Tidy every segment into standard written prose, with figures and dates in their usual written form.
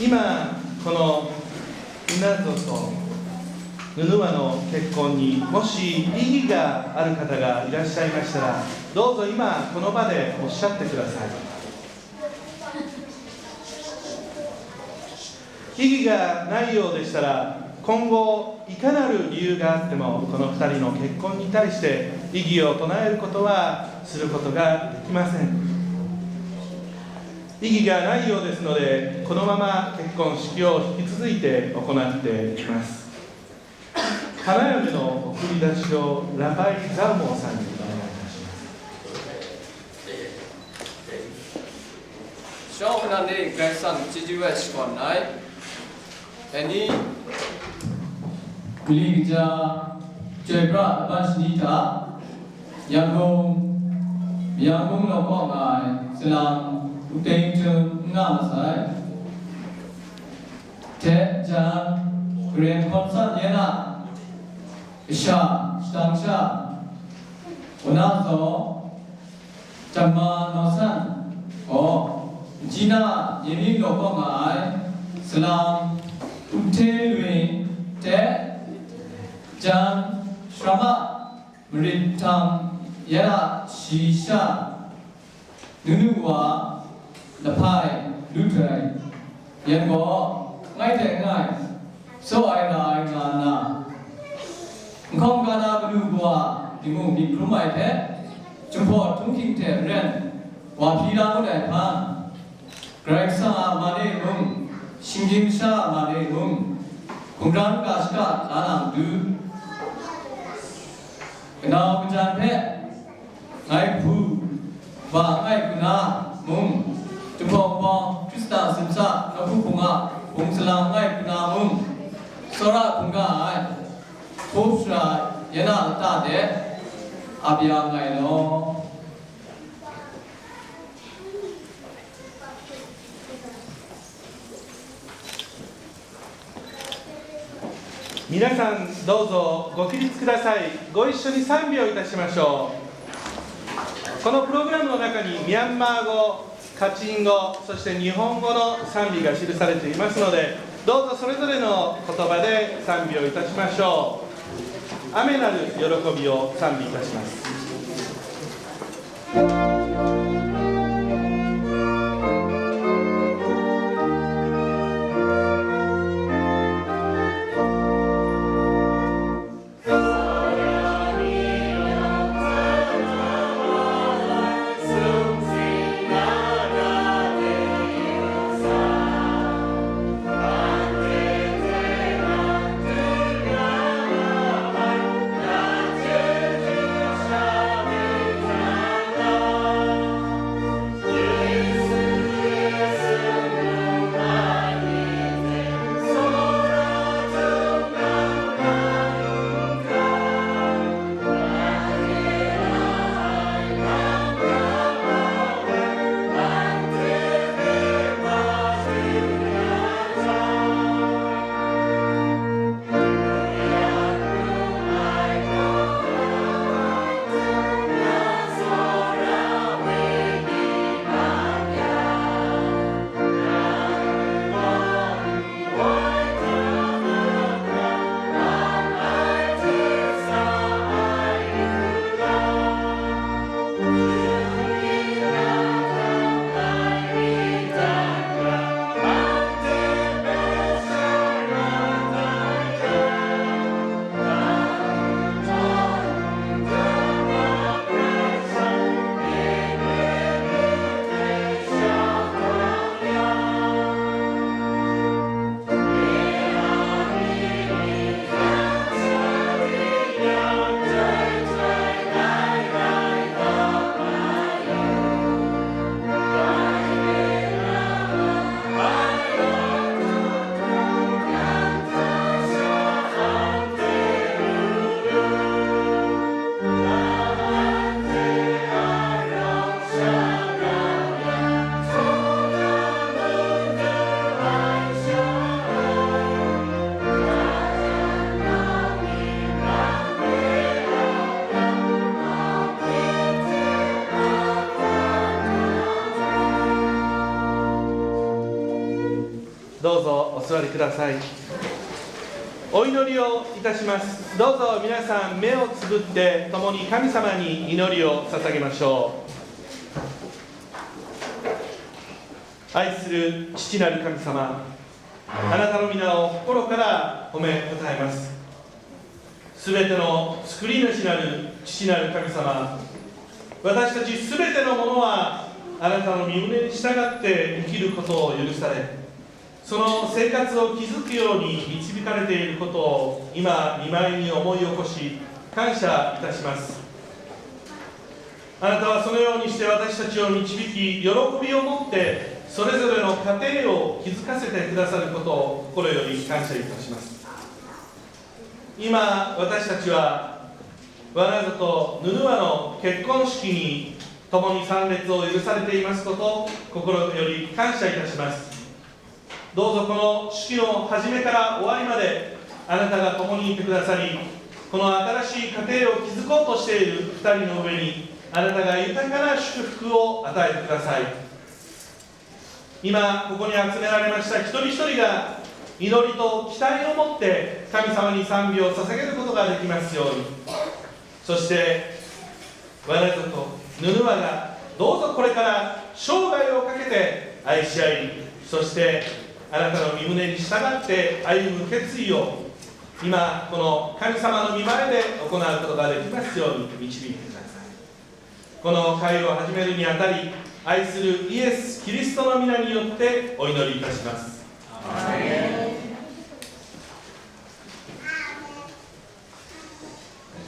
今この稲戸とヌヌワの結婚にもし異議がある方がいらっしゃいましたら、どうぞ今この場でおっしゃってください。異議がないようでしたら、今後いかなる理由があってもこの2人の結婚に対して異議を唱えることはすることができません。異議がないようですので、このまま結婚式を引き続いて行っていきます。花嫁の送り出しをラファイ・ザウモーさんにお願いいたします。ショーナネイガイさん、知事はしこない。エニクリジャー、ジェブラ、バシニタ、ヤンゴンのコーナー、スラム、ウテイトン、ナマサイ。テジャン、クレンコンサン、ヤナ。Isha, Stangsha, Onazo, Chama Nosan, O Jina, Yeni Lokongai, Salam, Utelui, Te, Jan, Shrama, Mritam, Yara, Shisha, Nunuwa, Lapai, Lutrai, Yango, Ngai, So I like Nana. ข้องการาบลูบัวดิมูมีครูใหม่แท้จุมพอทุ่งคิงเทเรนว่าพีรามุได้พังไกรซ่ามาเนมุงชิงจิมชามาเนมุงคุมรันกาสกาลานังดูนาวกจันเพไงผู้ว่าไงกุนามุงจุมพอปองคริสตาสิมซานผู้คงะคงสลามไงกุนามุงสระคงกาไอผู้ชายยันอาตาเดอาบิยังไงเนาะ皆さんどうぞご起立ください。ご一緒に賛美をいたしましょう。このプログラムの中にミャンマー語、カチン語、そして日本語の賛美が記されていますので、どうぞそれぞれの言葉で賛美をいたしましょう。雨なる喜びを賛美いたします。どうぞお座りください。お祈りをいたします。どうぞ皆さん目をつぶって共に神様に祈りを捧げましょう。愛する父なる神様、あなたの皆を心から褒めたたえます。すべての救い主なる父なる神様、私たちすべてのものはあなたの御胸に従って生きることを許され、その生活を築くように導かれていることを今御前に思い起こし感謝いたします。あなたはそのようにして私たちを導き、喜びを持ってそれぞれの家庭を築かせてくださることを心より感謝いたします。今私たちはワナズとヌヌアの結婚式に共に参列を許されていますことを心より感謝いたします。どうぞこの式の始めから終わりまであなたが共にいてくださり、この新しい家庭を築こうとしている2人の上にあなたが豊かな祝福を与えてください。今ここに集められました一人一人が祈りと期待を持って神様に賛美を捧げることができますように。そしてワナズとヌヌアがどうぞこれから生涯をかけて愛し合い、そしてあなたの御胸に従って歩む決意を今この神様の御前で行うことができますように導いてください。この会を始めるにあたり、愛するイエス・キリストの皆によってお祈りいたします。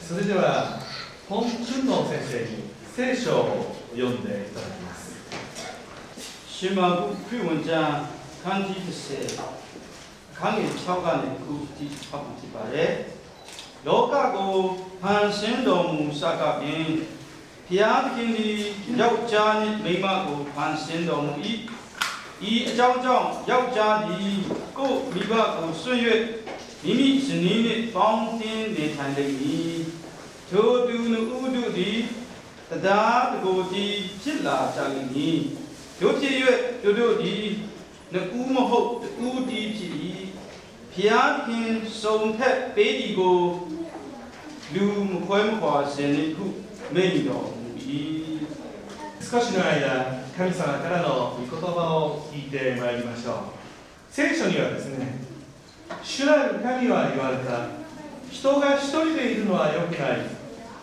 それでは本俊能先生に聖書を読んでいただきます。신마구文章漢字10강의 처간의 구디 파부티 바레 로가고 판신도 무사가빈 비아드긴디 역자니 메마고 판신도 무이 이 장정 역자니 고 미바고 순회 미미 스니니 파운틴 네탄데니 조두는 우두디 다다고디 질라 장니 요티외 요도디 내 우모호 우디피 피아킨 송태 베디고 루무코엠과세니쿠 메이도 이 少しの間、神様からの御言葉を聞いてまいりましょう。聖書にはですね、主なる神は言われた。人が一人でいるのは良くない。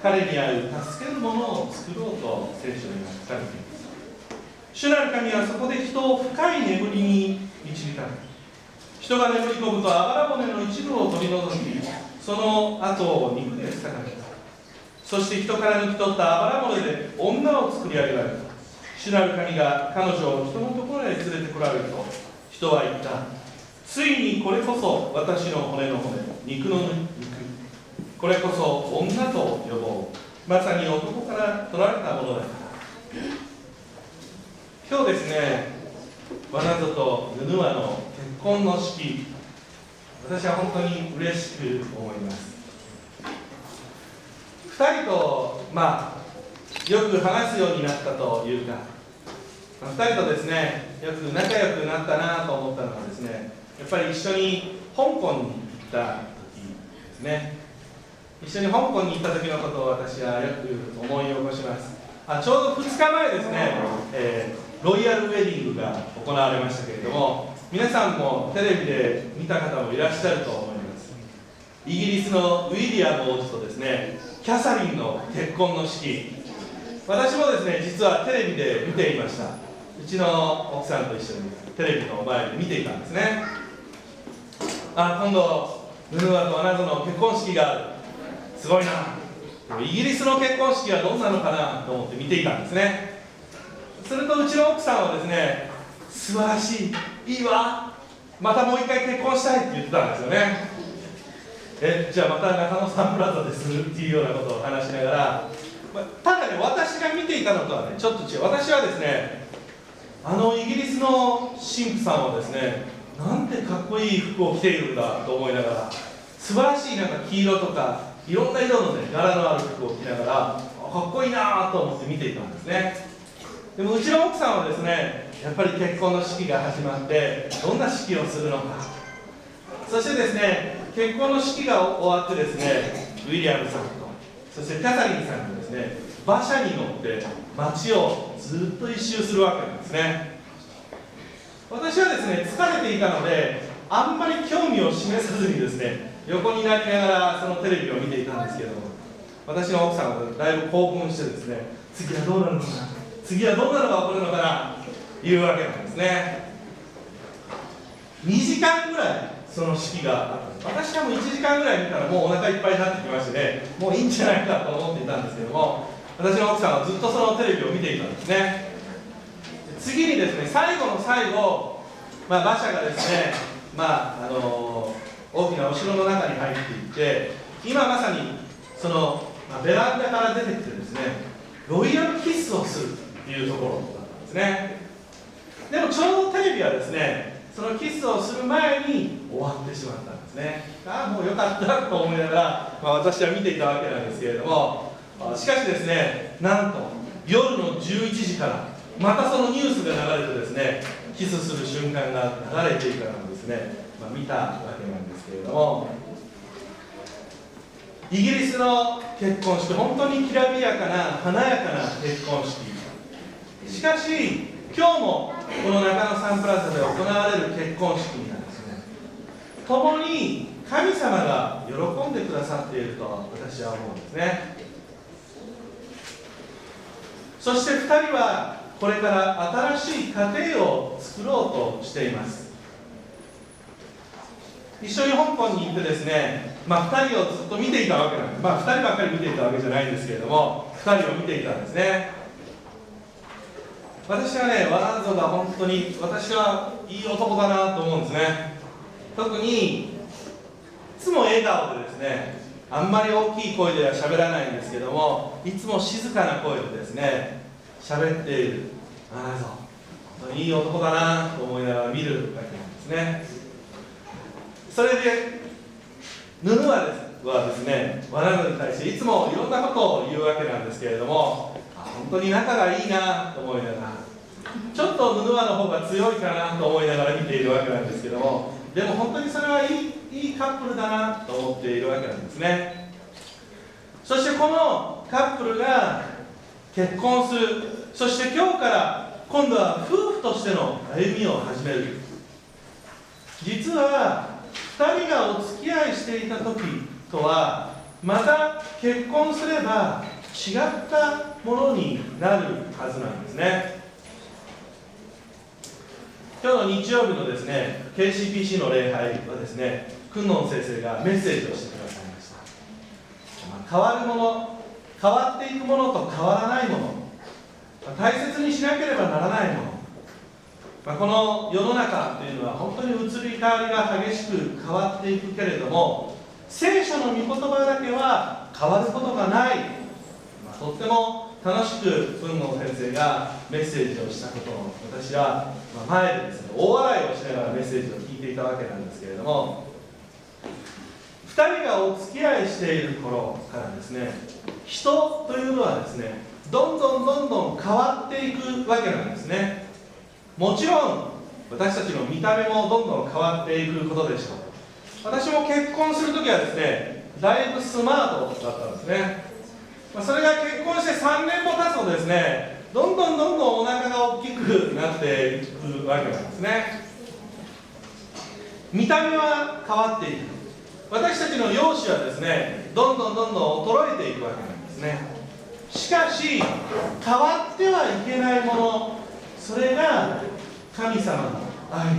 彼に会う助けるものを作ろうと聖書には書かれています。主なる神はそこで人を深い眠りに導かれる。人が眠り込むとあばら骨の一部を取り除き、その後を肉で裂かれた。そして人から抜き取ったあばら骨で女を作り上げられた。主なる神が彼女を人のところへ連れてこられると、人は言った。ついにこれこそ私の骨の骨、肉の肉。これこそ女と呼ぼう。まさに男から取られたものだから。今日ですね、ワナズとヌヌアの結婚の式、私は本当に嬉しく思います。2人と、よく話すようになったというか、2人とですね、よく仲良くなったなと思ったのはですね、やっぱり一緒に香港に行った時ですね。一緒に香港に行った時のことを私はよく思い起こします。ちょうど2日前ですね、ロイヤルウェディングが行われましたけれども、皆さんもテレビで見た方もいらっしゃると思います。イギリスのウィリアム王子とですね、キャサリンの結婚の式、私もですね、実はテレビで見ていました。うちの奥さんと一緒にテレビの前で見ていたんですね。今度ヌヌアとワナズの結婚式がある、すごいな。イギリスの結婚式はどんなのかなと思って見ていたんですね。するとうちの奥さんはですね、素晴らしい、いいわ、またもう一回結婚したいって言ってたんですよね。じゃあまた中野サンプラザでするっていうようなことを話しながら、ただね、私が見ていたのとはね、ちょっと違う。私はですね、イギリスの神父さんはですね、なんてかっこいい服を着ているんだと思いながら、素晴らしいなんか黄色とかいろんな色のね、柄のある服を着ながら、かっこいいなと思って見ていたんですね。でもうちの奥さんはですね、やっぱり結婚の式が始まってどんな式をするのか、そしてですね結婚の式が終わってですねウィリアムさんとそしてキャサリンさんとですね馬車に乗って街をずっと一周するわけなんですね。私はですね疲れていたのであんまり興味を示さずにですね横になりながらそのテレビを見ていたんですけども、私の奥さんはだいぶ興奮してですね次はどうなるのかな、次はどんなのが起こるのかなというわけなんですね。2時間ぐらいその式があったんです。私はもう1時間ぐらい見たらもうお腹いっぱいになってきましてね、もういいんじゃないかと思っていたんですけども、私の奥さんはずっとそのテレビを見ていたんですね。次にですね最後の最後、馬車がですね、大きなお城の中に入っていって、今まさにその、ベランダから出てきてですねロイヤルキスをするというところだったんですね。でもちょうどテレビはですねそのキスをする前に終わってしまったんですね。もうよかったと思いながら、私は見ていたわけなんですけれども、しかしですねなんと夜の11時からまたそのニュースが流れてですねキスする瞬間が流れていたのをですね、見たわけなんですけれども、イギリスの結婚式、本当にきらびやかな華やかな結婚式、しかし今日もこの中野サンプラザで行われる結婚式にはですね共に神様が喜んでくださっていると私は思うんですね。そして2人はこれから新しい家庭を作ろうとしています。一緒に香港に行ってですね、2人をずっと見ていたわけなんです。2人ばっかり見ていたわけじゃないんですけれども、2人を見ていたんですね。私はね、ワランゾが本当に私はいい男だなと思うんですね。特にいつも笑顔でですね、あんまり大きい声では喋らないんですけども、いつも静かな声でですね喋っているワランゾ、本当にいい男だなと思いながら見るわけなんですね。それでヌヌはですねワランゾに対していつもいろんなことを言うわけなんですけれども、本当に仲がいいなと思いながら、ちょっとヌヌワの方が強いかなと思いながら見ているわけなんですけども、でも本当にそれはいいカップルだなと思っているわけなんですね。そしてこのカップルが結婚する、そして今日から今度は夫婦としての歩みを始める。実は2人がお付き合いしていた時とはまた結婚すれば違ったものになるはずなんですね。今日の日曜日のですね KCPC の礼拝はですねクンノン先生がメッセージをしてくださいました。変わるもの、変わっていくものと変わらないもの、大切にしなければならないもの、この世の中というのは本当に移り変わりが激しく変わっていくけれども、聖書の御言葉だけは変わることがない。とっても楽しく文野先生がメッセージをしたことを私は前でですね大笑いをしながらメッセージを聞いていたわけなんですけれども、2人がお付き合いしている頃からですね人というのはですねどんどん変わっていくわけなんですね。もちろん私たちの見た目もどんどん変わっていくことでしょう。私も結婚するときはですねだいぶスマートだったんですね。それが結婚して3年も経つとですねどんどんお腹が大きくなっていくわけなんですね。見た目は変わっていく、私たちの容姿はですねどんどん衰えていくわけなんですね。しかし変わってはいけないもの、それが神様の愛、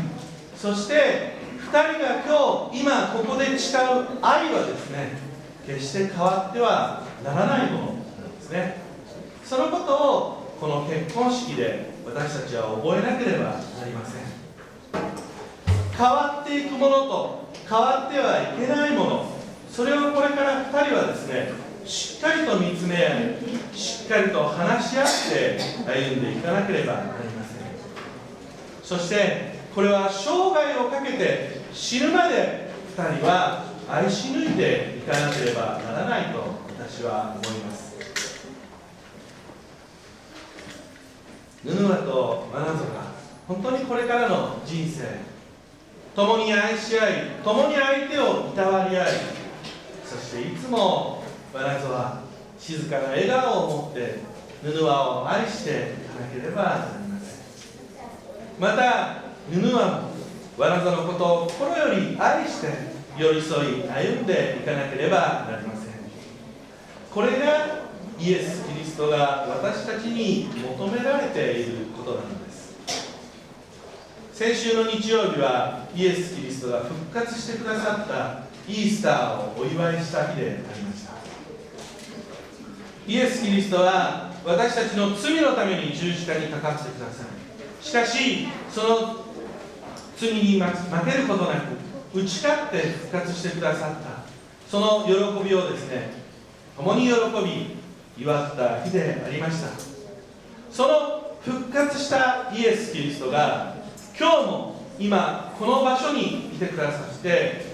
そして2人が今ここで誓う愛はですね決して変わってはならないものなんですね。そのことをこの結婚式で私たちは覚えなければなりません。変わっていくものと変わってはいけないもの、それをこれから2人はですねしっかりと見つめ合い、しっかりと話し合って歩んでいかなければなりません。そしてこれは生涯をかけて死ぬまで2人は愛し抜いていかなければならないと私は思います。ヌヌワとマナゾが本当にこれからの人生、共に愛し合い、共に相手をいたわり合い、そしていつもわらずは静かな笑顔を持ってヌヌワを愛していかなければなりません。またヌヌワもわらざのことを心より愛して寄り添い歩んでいかなければなりません。これがイエス・キリストが私たちに求められていることなのです。先週の日曜日はイエス・キリストが復活してくださったイースターをお祝いした日でありました。イエス・キリストは私たちの罪のために十字架にかかってください。しかしその罪に負けることなく打ち勝って復活してくださったその喜びをですね、共に喜び祝った日でありました。その復活したイエス・キリストが今日も今この場所にいてくださって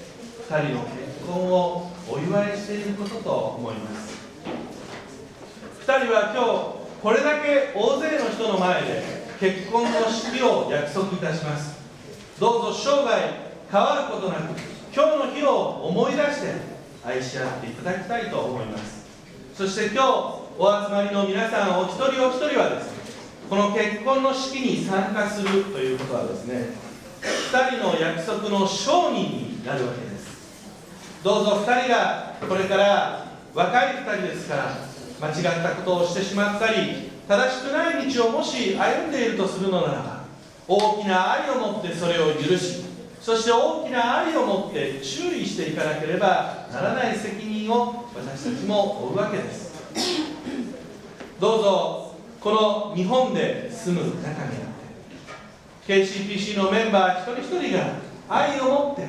2人の結婚をお祝いしていることと思います。2人は今日これだけ大勢の人の前で結婚の式を約束いたします。どうぞ生涯変わることなく今日の日を思い出して愛し合っていただきたいと思います。そして今日お集まりの皆さんお一人お一人はですね、この結婚の式に参加するということはですね、2人の約束の証人になるわけです。どうぞ2人がこれから若い2人ですから間違ったことをしてしまったり正しくない道をもし歩んでいるとするのならば、大きな愛を持ってそれを許し、そして大きな愛を持って注意していかなければならない責任を私たちも負うわけです。どうぞこの日本で住む中にあって KCPC のメンバー一人一人が愛を持って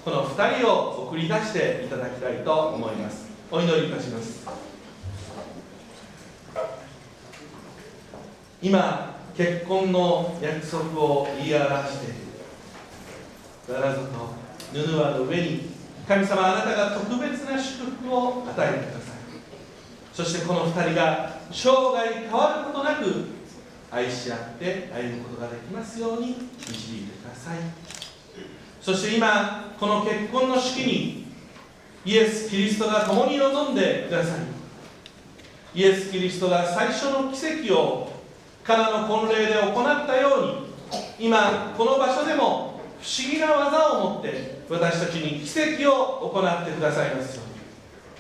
この2人を送り出していただきたいと思います。お祈りいたします。今結婚の約束を言い表しているわらずとヌヌワの上に神様あなたが特別な祝福を与えてください。そしてこの2人が生涯変わることなく愛し合って歩むことができますように導いてください。そして今この結婚の式にイエス・キリストが共に臨んでください。イエス・キリストが最初の奇跡をカナの婚礼で行ったように今この場所でも不思議な技を持って私たちに奇跡を行ってくださいますように。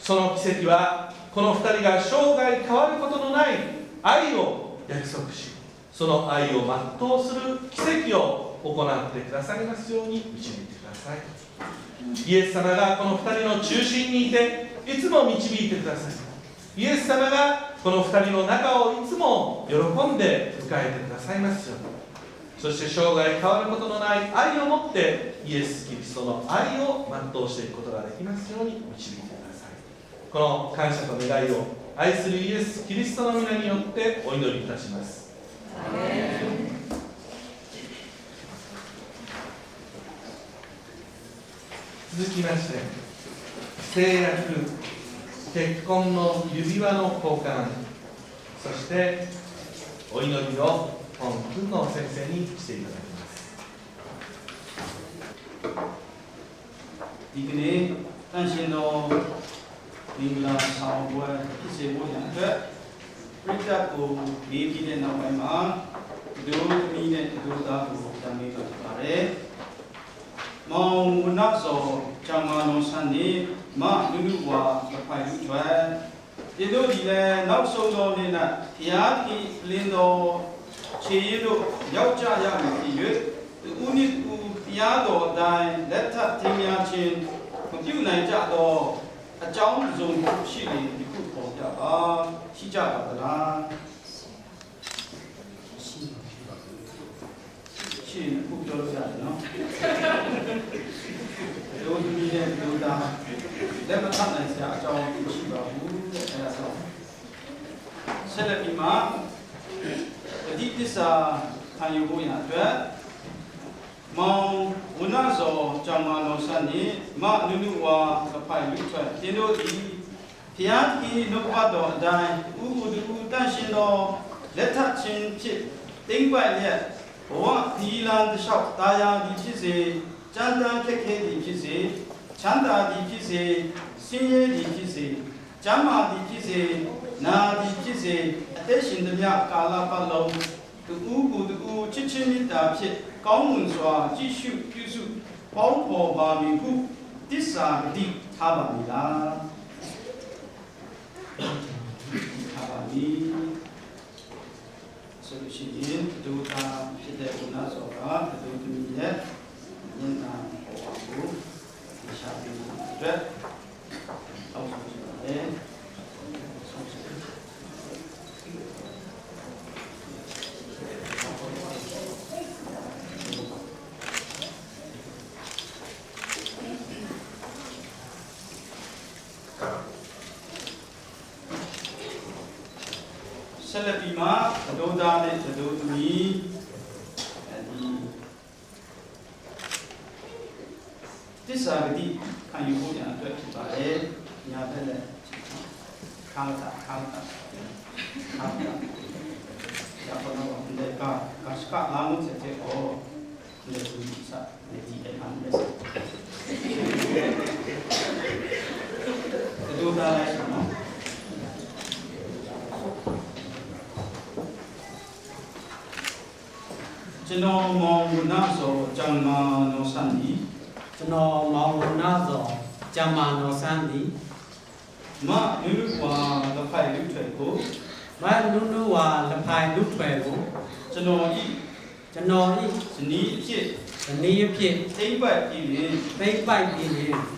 その奇跡はこの2人が生涯変わることのない愛を約束し、その愛を全うする奇跡を行ってくださいますように導いてください。イエス様がこの2人の中心にいていつも導いてください。イエス様がこの2人の中をいつも喜んで迎えてくださいますように。そして生涯変わることのない愛を持ってイエス・キリストの愛を全うしていくことができますように導いてください。この感謝と願いを愛するイエス・キリストの皆によってお祈りいたします。続きまして誓約、結婚の指輪の交換、そしてお祈りを本君の先生にしていただきます。ဒီကနေ့တန်ရှင်တော်မင်္ဂလာဆောင်ပွဲဖြစ်စေဖို့ရန်အတွက်ပြိတ္တကိုရေးပြီးတဲ့နောက်ပိုင်းမှာဒုသမီးနဲ့ဒုသားကိုတန်ပေးပါပါတယ်။မောင်ဝနတ်စောဂျာမာနောဆန်နေမနုနုဝါဖိုင်လူကျွဲဒီတို့ဒီလည်းနောက်ဆုံးတော်နေ့နဲ့ဘုရားကြီးလင်းတော်ခြေရည်တို့ရောက်ကြရမယ်ဖြစ်၍ဦးနည်းဦးတရားတော်အတိုင်းလက်ထပ်ထင်များခြင်းမပြုနိုင်ကြတော့အကြောင်းစုံရှိနေဒီခုပေါ်ကြပါရှိကြပါသလားရှိခုပြောလို့ရတယ်နော်တို့ဒီနေ့တို့တာလက်မထပ်နိုင်စရာအကြောင်းရှိပါဘူးအဲဒါဆိုဆက်လက်ပြီးမှပฏิသစ္စာခံယူဖို့ရအတွက်မောင်ဝနဇောဂျာမာနောဆန်နေမနုနုဝါအဖိုင်လူထွက်တင်းတို့ဒီဘုရားကြီးနှုတ်ဘတော်အတိုင်းဥပုဒ်ဥတန့်ရှင်တော်လက်ထပ်ခြင်းဖြစ်တိမ့်ပွက်ရက်ဘ ဘဝခီလန်တလျှောက်တာယာသည်ဖြစ်စေကြမ်းတမ်းခက်ခဲသည်ဖြစ်စေချမ်းသာသည်ဖြစ်စေဆင်းရဲသည်ဖြစ်စေကျမ်းမာသည်ဖြစ်စေနာသည်ဖြစ်စေအသက်ရှင်သမျှကာလပတ်လုံးတူဦးကိုတူဦးချစ်ချင်းမေတ္တာဖြင့်ကောင်းမွန်စွာကြည်ရှုပြုစုပေါင်းဖော်ပါမည်ဟုတစ္ဆာဂတိထားပါမည်လားထားပါမည်ဆိုလို့ရှိရင်ဒုတာဖြစ်တဲ့ကုဏဆောကဒုတိယရဲ့ဉာဏ်နာဟောကိုရှားပြီးအတွက်အောက်ဆုံးပါတယ်ဆက်လက်ပြီးမှဒုတာနဲ့ဒုသမီးတစ္ဆာဂတိခံယူဖို့ညာအတွက်ဖြစ်ပါတယ်ညာဘက်လည်းခါတာရပါတော့ဒီကစကလာမှုစတဲ့အော်ဒီလိုစားဒီအမှန်ပဲဒုတာလည်းနော်ကျွန်တော်မောင်ဝနာဆိုဂျမ္မာနောဆန်ဒီကျွန်တော်မောင်ဝနာဆိုဂျမ္မာနောဆန်ဒီမနုနုဝါလဖိုင်လူထွေကိုမနုနုဝါလဖိုင်လူထွေကိုကျွန်တော်ဤဇနီးအဖြစ် ဇနီးအဖြစ်သိမ့်ပိုက်ပြီးရင်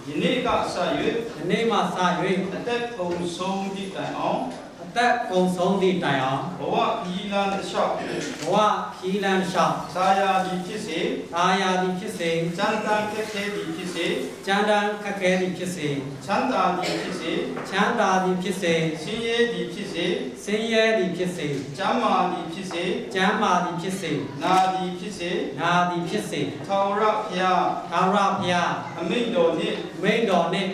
ယနေ့ကစ၍ ယနေ့မှစ၍ အသက်ကုန်ဆုံးသည့်တိုင်အောင်အသက်ကုန်ဆုံးသည့်တိုင်အောင်ဘဝခီးလန်းတစ်လျှောက်သာယာသည်ဖြစ်စေကြမ်းတမ်းခက်ခဲသည်ဖြစ်စေချမ်းသာသည်ဖြစ်စေဆင်းရဲသည်ဖြစ်စေကျမ်းမာသည်ဖြစ်စေနာသည်ဖြစ်စေထာဝရဘုရားအမိန့်တော်နှင့်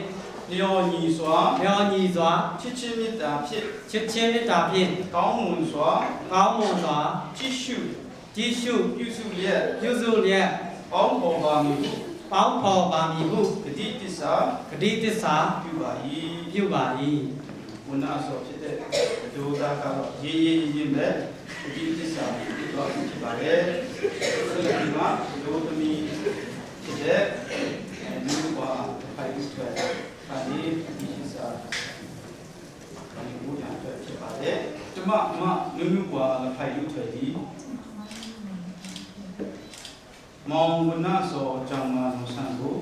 လျော်ညီစွာချစ်ချင်းမေတ္တာဖြင့်ကောင်းမွန်စွာကြည်ရှုပြုစုလျက်ပေါင်းဖော်ပါမည်ဟုဂတိတစ္ဆာပြုပါ၏ဝဏဆောဖြစ်တဲ့ဒုတာကတော့ရေးပဲဂတိတစ္ဆာပြုသွားဖြစ်ပါတယ်ဒီမှာဒုသမီးဖြစ်တဲ့လူပါဖိုင်ဆွဲပါဒီဒီစာဒီဘုရားအတွက်ဖြစ်ပါတယ်ဓမ္မနုနုပါဖိုင်ဆွဲဒီမောင်ဝနာဆောဂျမ္မာနောဆန်ကို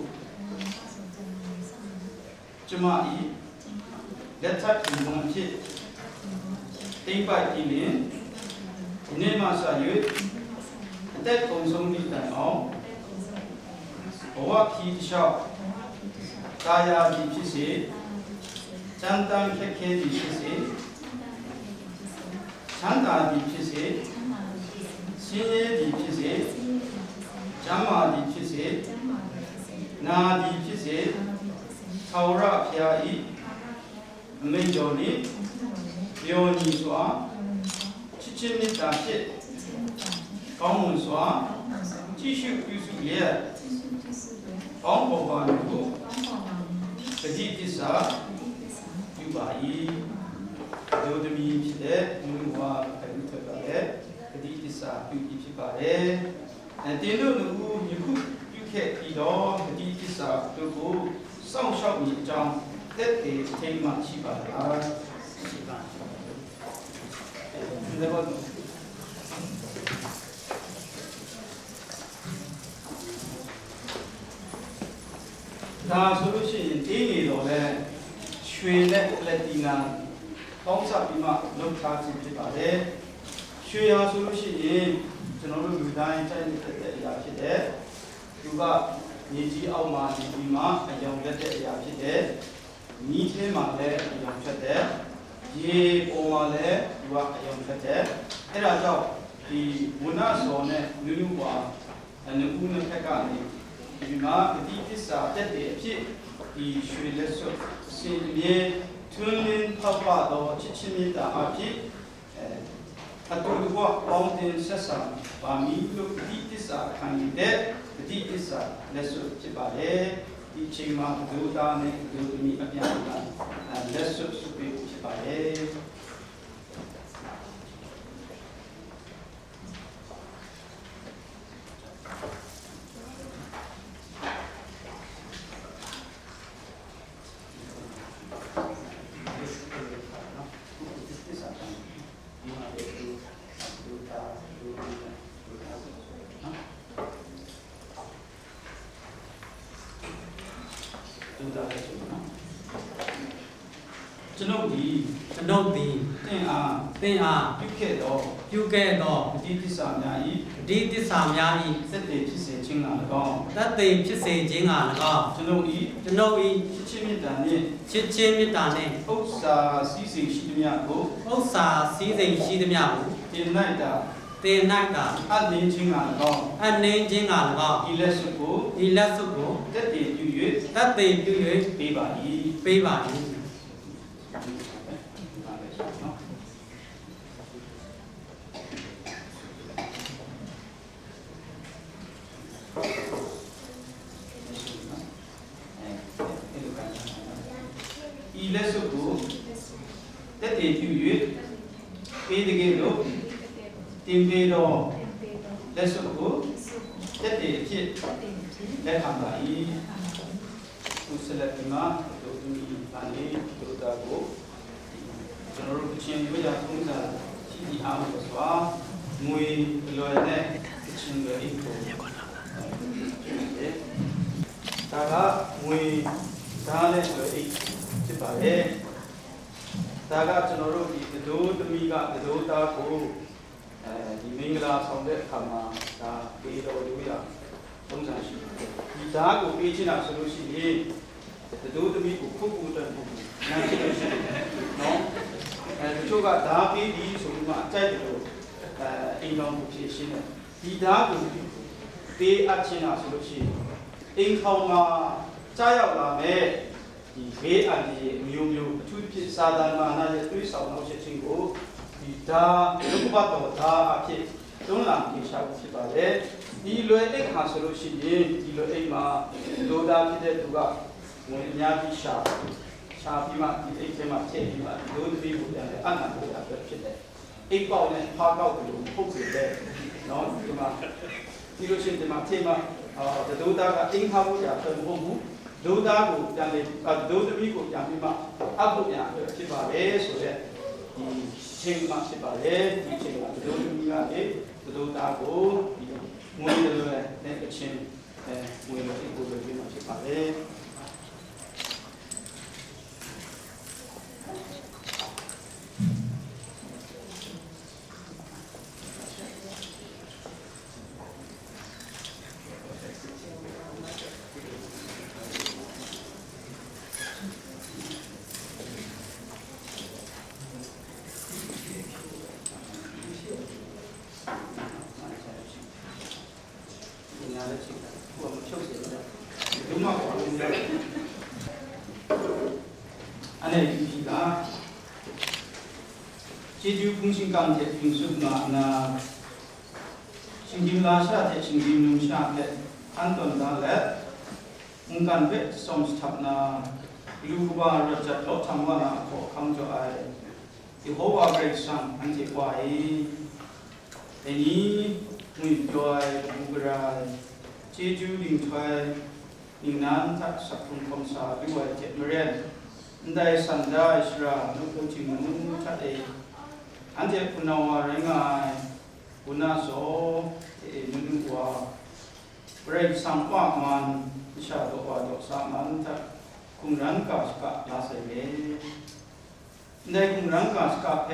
ကျမဤလက်ထပ်ဒီဘုံဖြစ်တိမ့်ပိုက်ပြီးရင်ဒီနေ့မှစ၍အသက်ကုန်ဆုံးသည့်တိုင်အောင်ဘဝခီးလျှောက်ကာယာသည်ဖြစ်စေချမ်းသာခက်ခဲသည်ဖြစ်စေချမ်းသာသည်ဖြစ်စေဆင်းရဲသည်ဖြစ်စေကျမ်းမာသည်ဖြစ်စေနာသည်ဖြစ်စေထာဝရဘုရား၏အမိန့်တော်နှင့်လျော်ညီစွာချစ်ချင်းမေတ္တာဖြင့်ကောင်းမွန်စွာကြည်ရှုပြုစုလျက်ပေါင်းဖော်ပါမည်ဟုဂတိတစ္ဆာပြုပါ၏ဒုသမီးဖြစ်တဲ့လူဝါအလူထက်ကလည်းဂတိတစ္ဆာပြုပြီးဖြစ်ပါတယ်တင်တို့လူယခုပြုခဲ့ပြီးတော့ဂတိတစ္ဆာတို့ကိုစောင့်ရှောက်မိအကြောင်းသက်သေထိမှရှိပါလားရှိပါလည်းပါဒါဆိုလို့ရှိရင်တင်းနေတော့လဲရွှေနဲ့လက်တီနာပေါင်းစပ်ပြီးမှလုပ်ထားခြင်းဖြစ်ပါတယ်ရွှေဟာဆိုလို့ရှိရင်ကျွန်တော်တို့လူတိုင်းတိုက်တဲ့အရာဖြစ်တယ်သူကမြေကြီးအောက်မှာဒီမှာအယောင်လက်တဲ့အရာဖြစ်တယ်နီးသေးမှာလည်းအယောင်ဖြတ်တယ်ရေပေါ်မှာလည်းသူကအယောင်ဖြတ်တယ်အဲ့ဒါကြောင့်ဒီဝဏစောနဲ့နုနုပါအနုဦးနဲ့ဖက်ကနေဒီမှာဂတိတစ္ဆာတက်တဲ့အဖြစ်ဒီရွှေလက်စွပ်စင်မြေထွန်းလင်းဖောက်ပတော့ချစ်ချင်းမေတ္တာအဖြစ် အတူတူကပေါင်းတင်ဆက်ဆံပါမီလို့ဒီတစ္ဆာခံရတဲ့ဒီတစ္ဆာလက်စွပ်ဖြစ်ပါတယ်ဒီချိန်မှာဒုတာနဲ့ဒုသမီးအပြန်အလှန်လက်စွပ်စုပေးဖြစ်ပါတယ်ကျွန်ုပ်ဒီတင်အားပြုခဲ့တော့ဒီတစ္ဆာများဤစက်တည်ဖြစ်စေခြင်းက၎င်းကျွန်ုပ်ဤချစ်ချင်းမေတ္တာနှင့်ဥစ္စာစည်းစိမ်ရှိသမျှကိုတင်၌တာအနှင်းခြင်းက၎င်းဤလက်စွပ်ကိုတက်တည်ပြု၍ပေးပါ၏ဤလက်စွပ်ကိုတက်တည်ပြု၍ပေးတကယ်လို့တင်ပေးတော့လက်စွပ်ကိုတက်တည်ဖြစ်လက်ခံပါ၏ဥစ္စာလက်ဒီမှာတို့သူဤပါနေတို့တာကိုကျွန်တော်တို့ချင်းပြရထုံးစားရှိဒီအောင်လို့ဆိုတာငွေလွယ်တဲ့ချင်းတွေအိတ်ကိုဒါကငွေသားနဲ့လွယ်အိတ်ဖြစ်ပါတယ်ဒါကကျွန်တော်တို့ဒီဒိုးသမီးကဒိုးသားကိုဒီမင်္ဂလာဆောင်တဲ့အခါမှာဒါပေးတော်လို့ရသုံးစားရှိတယ်ဒီသားကိုပေးချင်တာဆိုလို့ရှိရင်ဒိုးသမီးကိုခုတ်ခုတ်တက်ဖို့နားချင်လို့ရှိတယ်နော်တချို့ကဓာပေးပြီးဆိုပြီးမှအကြိုက်တယ်လို့အိမ်တော်ကိုဖြည့်ရှင်းတယ်ဒီဓာကိုပေးအပ်ချင်တာဆိုလို့ရှိရင်အိမ်ခေါင်မှာကြားရောက်လာမဲ့ဒီဘေးအန္တရာယ်မျိုးအထူးသဖြင့်စာတန်မာနရဲ့တွေးဆောင်နှောက်ယှက်ခြင်းကိုဒီဓာဒုက္ခပတ်တော်ဓာအဖြစ်တွန်းလှန်ပြေရှားဖြစ်ပါတယ်ဒီလွယ်အိတ်ဟာဆိုလို့ရှိရင်ဒီလွယ်အိတ်မှာဒိုဒါဖြစ်တဲ့သူကဝင်အများကြီးရှာပြီးမှဒီအိတ်ထဲမှာထည့်ပြီးမှဒိုးသမီးကိုပြန်လဲအနန္တရာဖြစ်တယ်အိတ်ပေါက်နဲ့ဖားကောက်တယ်လို့ပုတ်စေတယ်နော်ဒီမှာဒီလိုရှင်ဒီမှာထည့်မှဒိုဒါကအင်းခါဖို့ရတော့မဟုတ်ဘူးဒိုသားကိုပြန်လေဒိုသမီးကိုပြန်ပြီးမှအပ်ဖို့ပြန်ဖြစ်ပါလေဆိုတဲ့ဒီချိန်မှဖြစ်ပါလေဒီချိန်မှာဒိုသမီးကလေဒိုသားကိုဒီငွေလိုတဲ့အချင်းငွေလိုအိတ်ကိုပြီးမှဖြစ်ပါလေကျေးဇူးဖုန်ရှင်ကံတဲ့ပြုစုနာရှင်ဒီလာရှာတဲ့ရှင်ဒီနုရှာတဲ့အန်တွန်ဒါလက်ငွန်ကန်ဘက်ဆောင်စထပ်နာလူဘာရချတ်တော့သံဝနာကိုခံကြအိုင်ဒီဟောဝါဂရိတ်ဆန်အန်တီကွာအီဒီငွေပြောရဘူဂရာကျေးဇူးတင်ထွယ်ဒီနန်သတ်စဖုန်ကွန်စာဒီဝဲချက်မရဲဒိုင်စန်ဒါအစ္စရာလူကိုချီမနုချတ်အေอันเจพุนาวาเรงายพุนาโซมุนุวาเบรกสังปากมันชาโตวาโตสามันตะคุมรังกาสกะลาเสเวในคุมรังกาสกะเพ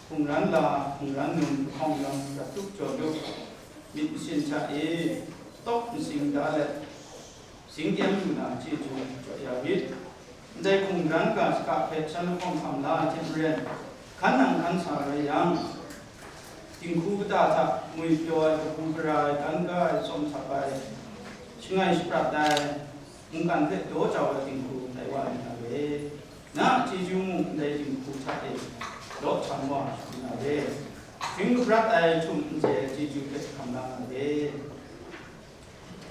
คุมรังลาคุมรังนุนห้องยังกระตุกจอยุมิสินชาเอตกสิงดาเลสิงเดียมอยู่นาจีจูจอยาวิในคุมรังกาสกะเพชันห้องทำลาเจเรียนขันนังขันสารยังจิงคูบตาทักมวยจอยกับคูบรายกันก็สมสับไปชิงไงสปรัดได้มุงกันเทโตเจ้าจิงคูในวันนั้นเวนะจีจูมุงในจิงคูชัดเอง 너 참와 나데 빙그rat ai tum je jiu ke kamla de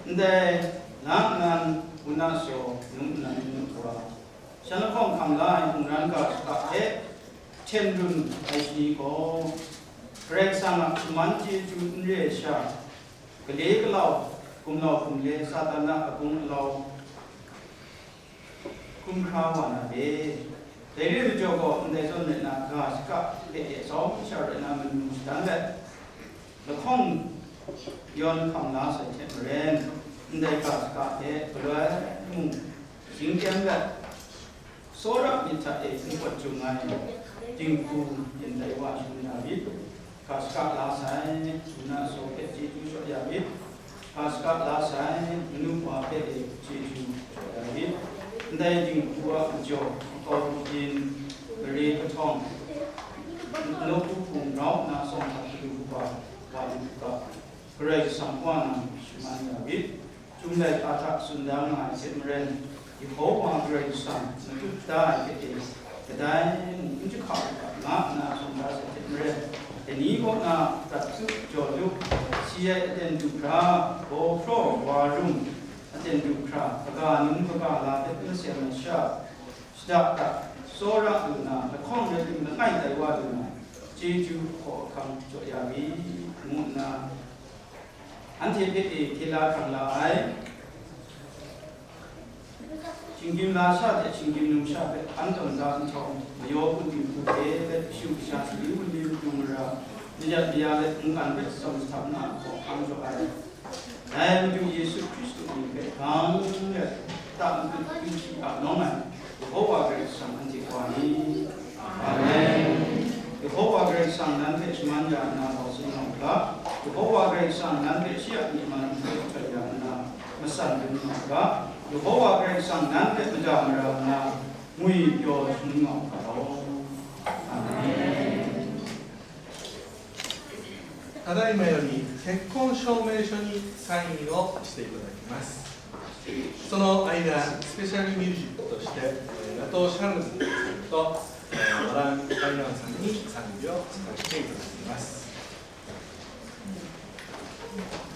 근데 나는 운나서 눈나는 돌아 샤나콩 감라 운란가 에 첸룬 아이시고 그렉상아 만지 준레샤 그레글라우 kumlau kumle satana kumlau kumkhawana de deri jogo ndeso na ga ska de so shar na mun dan le the khong yon kham na sa che ren ndai ka ska de bra mu jing jan ga sora mi cha e ni ko chung ngai jing ku yin dai wa chung na bi ka ska la sai na so ke ji ju so ya bi Askap lasai menu apa cicu jadi, ndai jing buah hijau atau jin beri petong, nopu pun rau na song satu buah wajib buka, gerai sampuan semuanya bit, jumlah kata sundang na semeren, di bawah gerai sam, itu dah kedai mungkin juga mak na song satu semeren, ini kok na tak jodoh siya aten dukra o fro warum aten dukra aga nim aga la te siya na sha sta ta sora na ta khong de na ngai dai wa na jeju ko kham cho ya bi mu na ante pe te khela kham la ai chingim la sha te chingim num sha pe an ton da an chong yo kun di ku te le shu sha si lu ni lu ra Dia le ngkan be som sthapna ko am jo ai ai mu Yesu Kristo ni be hang le ta mu ki chi a no ma Jehovah grace sam anti kwa ni amen Jehovah grace sam nan be smanja na ho sin no ka Jehovah grace sam nan be sia ni man be cha na masan bin no ka Jehovah grace sam nan be ja ma na mui yo sun no ka amen ただいまより結婚証明書にサインをしていただきます。その間、スペシャルミュージックとしてナトー・シャルズさんとマラン・ファイナンさんに賛美を伝えていただきます。「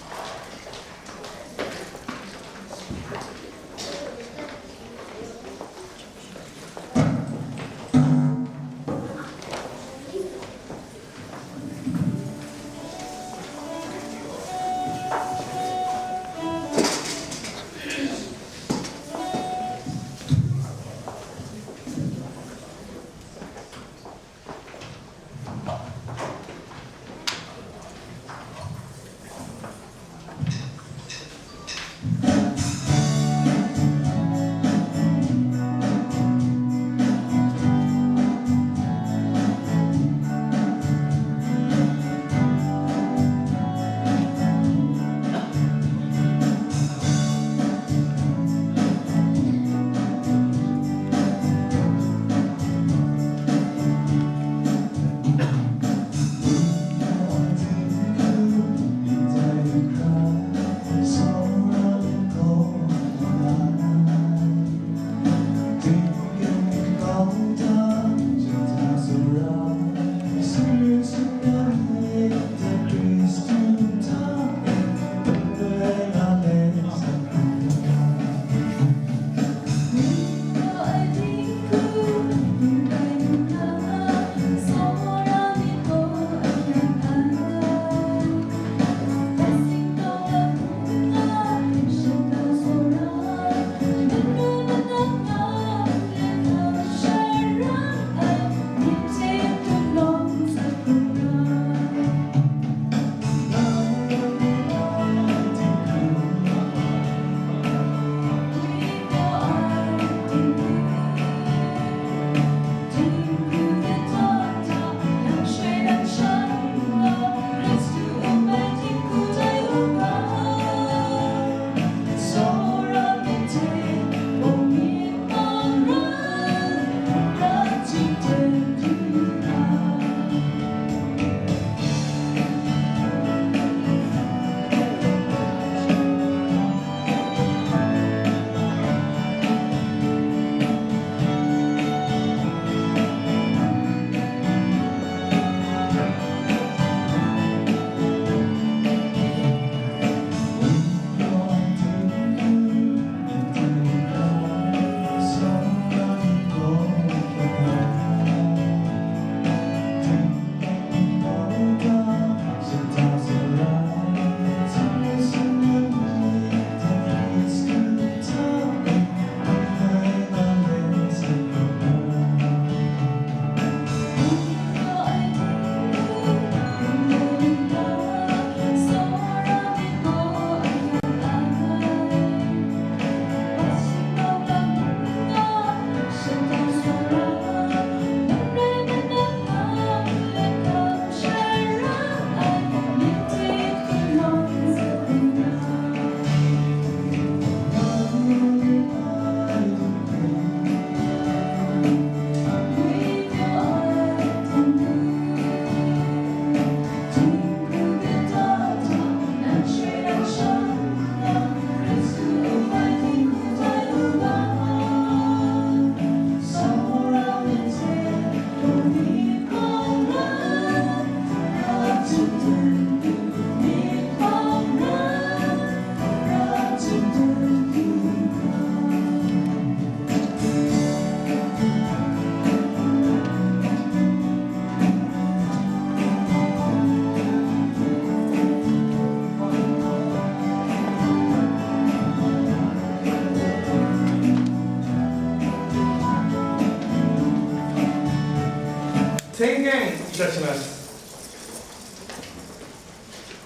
たします。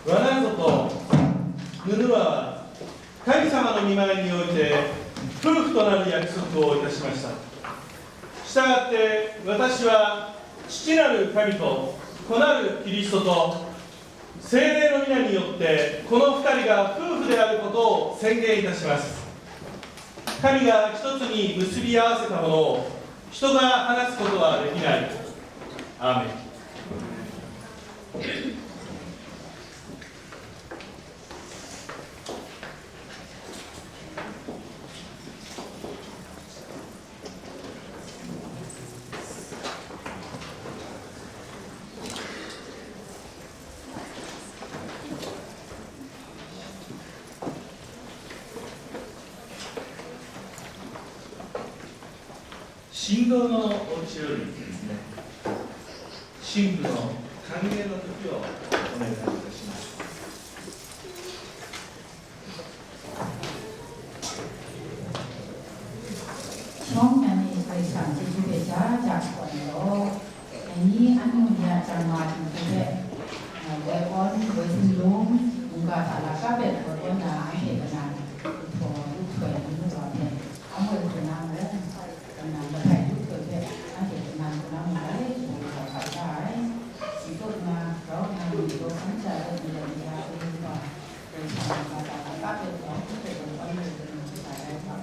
罠とヌヌアは神様の御前において夫婦となる約束をいたしました。したがって私は父なる神と子なるキリストと聖霊の皆によってこの2人が夫婦であることを宣言いたします。神が一つに結び合わせたものを人が離すことはできない。アーメン。神道のお家よりですね、神父の歓迎の時をお願いいたします。Trong nhà này phải sản xuất chú bé chaจากก่อนแล้วอันนี้อันนู้นเนี่ยจะมาถึงตัวแบบไว้ก่อนไว้ถึงลุงมุกาตาลาก็เป็นคนเดียวนะเหตุการณ์พอลูกเคยลูกหลานเนี่ยเอาไว้ถึงน้ำแล้วกันน้ำมาให้ลูกเคยแบบอันเหตุการณ์น้ำมาได้ถูกเขาขายได้สิ่งที่มาเราทำอยู่ตรงนั้นจะเป็นอย่างไรเป็นว่าเป็นชาวมาตาลาก็เป็นของที่เป็นคนบ้านเมืองที่ขายได้ครับ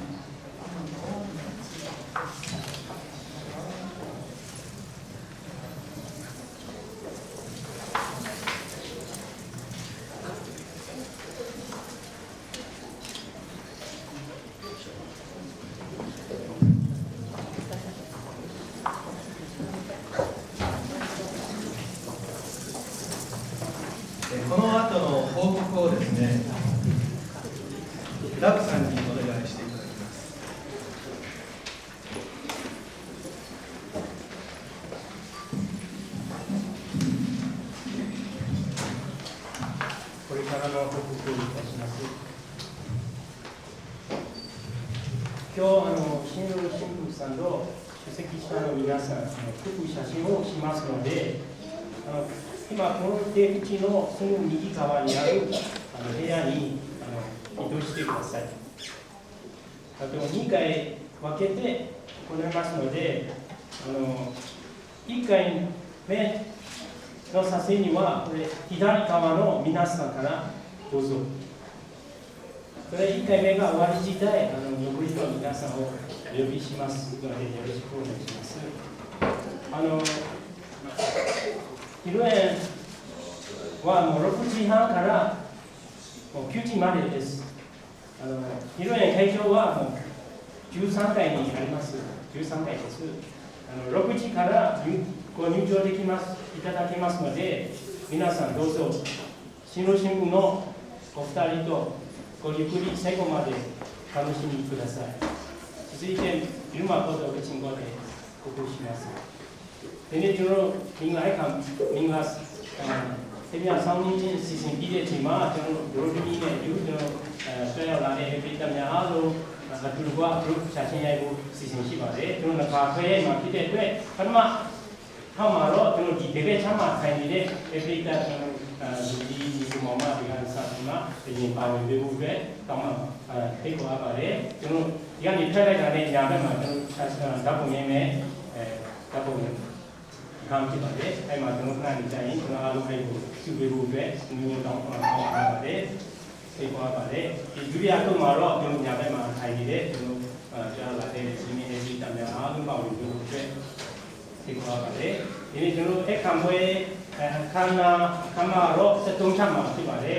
この後の報告をですね、ラブさんにお願いしていただきます。これからの報告をいたします。今日新郎新婦さんと出席者の皆さん、各写真をしますので、今この出口のすぐ右側にある部屋に移動してください。あと2回分けて行いますので、1回目の撮影にはこれ左側の皆さんからどうぞ。これ1回目が終わり次第残りの皆さんをお呼びしますのでよろしくお願いします。披露宴はもう6時半からもう9時までです。披露宴会場はもう13階にあります。13階です。6時からご入場できます、いただけますので、皆さんどうぞ、新郎新婦のお二人とごゆっくり最後まで楽しみください。続いて、ユマことお口語で告知します。Ini juru minggu aikam minggu Sebenarnya sang ini sisi dia cuma juru ini juru saya lari vitamnya alu juru gua juru cacingnya ibu sisi siapa deh juru nak kaya mak kita tu karena hamaro juru di bebe sama kain ini vitamin di semua dengan sama ini pakai bebe sama teko apa deh juru yang itu ada ni nyampe mak juru dapurnya dapur काम के बारे में माध्यमों का निचाई तो आलू है वो सुबह सुबह न्यू टाउन का बारे एक और बारे ये जो भी आपको मारो आप लोग यहाँ पे मार खाई दे तो जहाँ लाते हैं जिन्हें ये भी तब यहाँ आलू पाव जो है एक और बारे ये जो एक काम हुए खाना रो से तुम चामा की बारे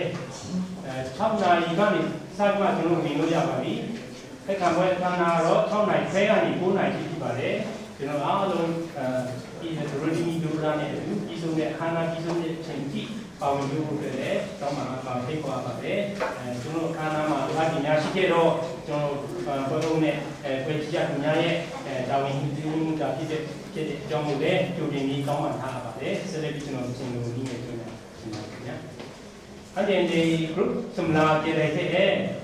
चाप ना इकानी साथ में जो मीनो या बारी एक काम हुए खाना रो चाप ना इकाया नहीं को ना की बारे जो आलू 이제 드로딩이 누르라네 이송의 하나 기존의 전기 바운 누르래 정말 데리고 와봐래 저는 하나만 하기냐 시계로 저 보통의 외지자 분야의 자원 힘든가 기대 경우에 교림이 정말 다 봐래 셀레비전 친구 님의 그냥 근데 이제 그룹 섬라게 돼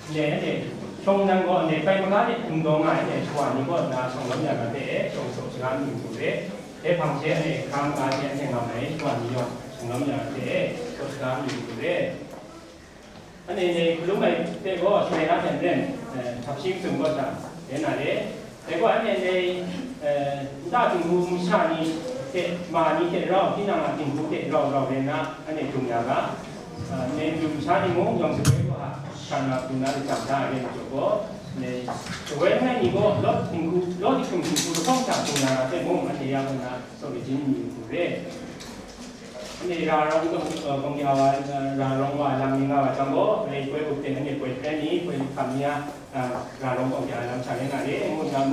이제 총난 거 이제 빨리 운동할 때 좋아하는 거 나 정말 야간에 좀 시간 있는데 내 방식에 강가지 행함에 완이요 정남자한테 그것가 이후에 아니 이제 그동안 때고 시내가 된된 잡식 증거자 옛날에 대고 아니 이제 나중국 무샤니 때 많이 때로 희망한 중국 때로 되나 아니 중요가 내 중샤니 뭐 영습을 하 산나 분나를 잡다 이런 쪽고 네, 왜냐이고 러디 중국으로 성장 중요하나 때문에 많이 야구나 소리 지는 이후에 근데 라롱 공개와 라롱과 남미가 정보 레이코에 국대는 예코에 팬이 코에 감이야 라롱 공개와 남창의 날에 뭐냐면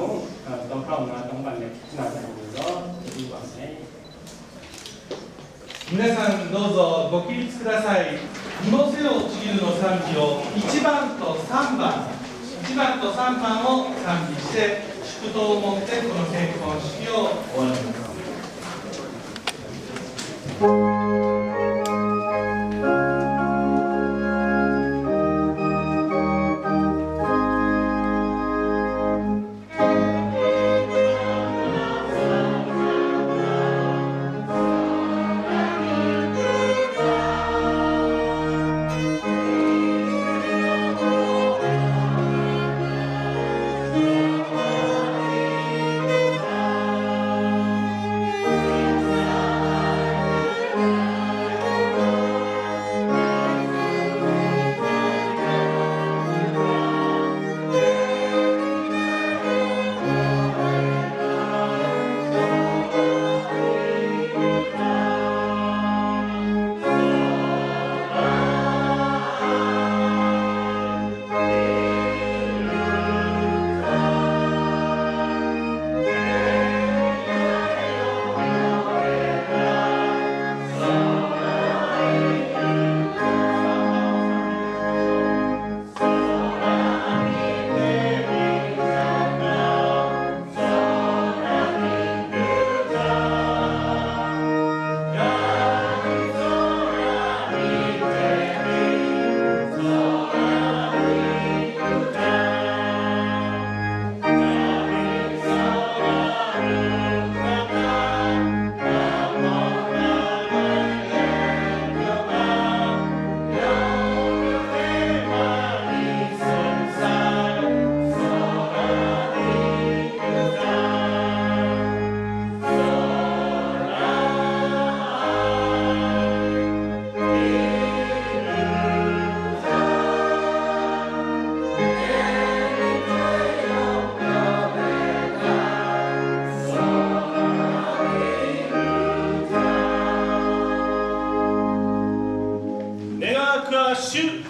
또 그러나 동반에 지나다니면서 이거 왔네. 皆さんどうぞご起立ください。二の背をちぎるの賛美を1番と3番を賛美して祝祷を持ってこの結婚式を終わります。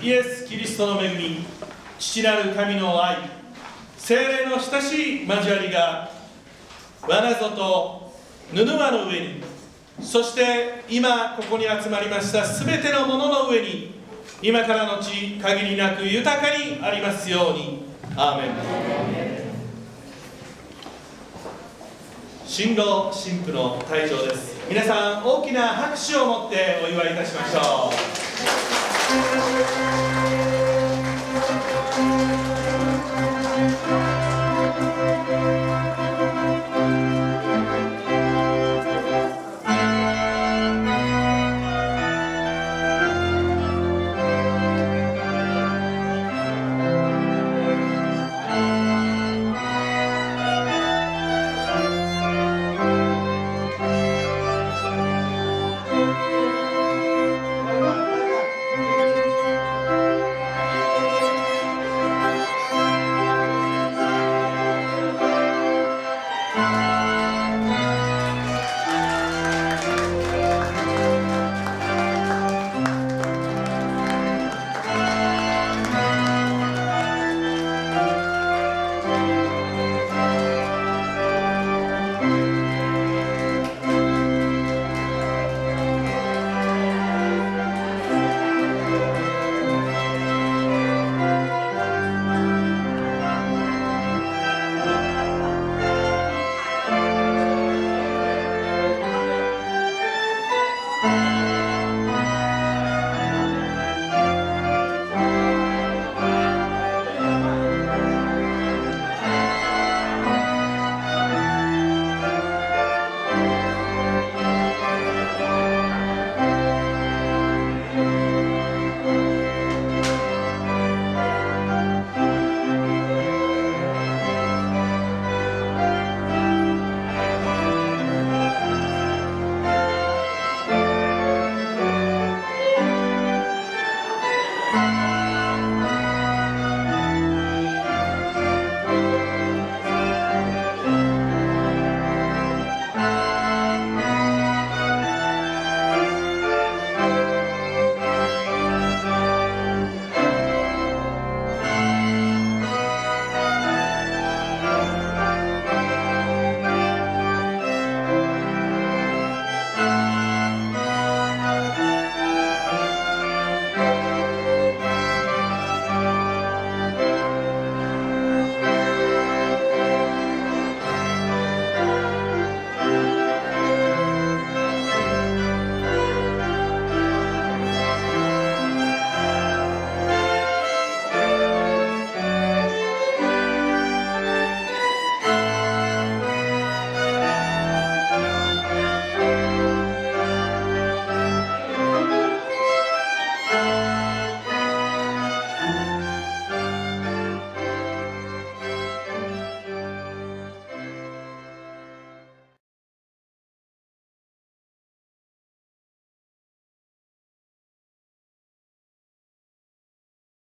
イエス・キリストの恵み、父なる神の愛、聖霊の親しい交わりがわなぞと布輪の上に、そして今ここに集まりましたすべてのものの上に、今からのち限りなく豊かにありますように。アーメン。新郎新婦の退場です。皆さん大きな拍手を持ってお祝いいたしましょう。